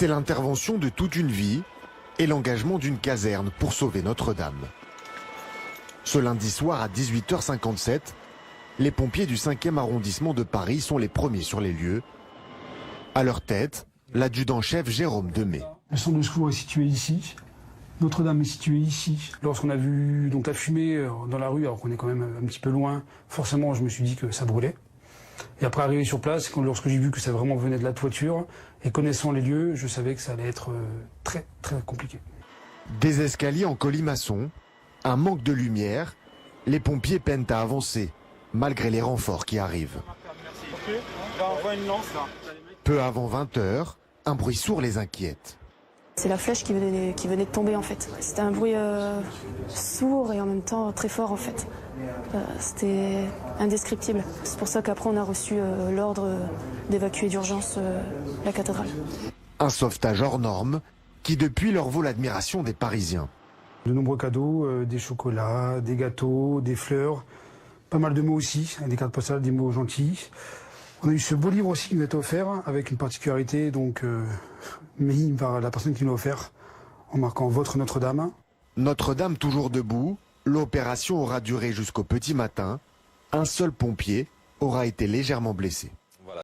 C'est l'intervention de toute une vie et l'engagement d'une caserne pour sauver Notre-Dame. Ce lundi soir à 18h57, les pompiers du 5e arrondissement de Paris sont les premiers sur les lieux. À leur tête, l'adjudant-chef Jérôme Demey. Le centre de secours est situé ici. Notre-Dame est située ici. Lorsqu'on a vu donc la fumée dans la rue, alors qu'on est quand même un petit peu loin, forcément je me suis dit que ça brûlait. Et après arrivé sur place, lorsque j'ai vu que ça vraiment venait de la toiture, et connaissant les lieux, je savais que ça allait être très compliqué. Des escaliers en colimaçon, un manque de lumière, les pompiers peinent à avancer, malgré les renforts qui arrivent. Peu avant 20h, un bruit sourd les inquiète. C'est la flèche qui venait de tomber en fait. C'était un bruit sourd et en même temps très fort en fait. C'était indescriptible. C'est pour ça qu'après on a reçu l'ordre d'évacuer d'urgence la cathédrale. Un sauvetage hors norme qui depuis leur vaut l'admiration des Parisiens. De nombreux cadeaux, des chocolats, des gâteaux, des fleurs, pas mal de mots aussi, des cartes postales, des mots gentils. On a eu ce beau livre aussi qui nous a été offert avec une particularité donc mis par la personne qui nous l'a offert en marquant votre Notre-Dame. Notre-Dame toujours debout, l'opération aura duré jusqu'au petit matin. Un seul pompier aura été légèrement blessé.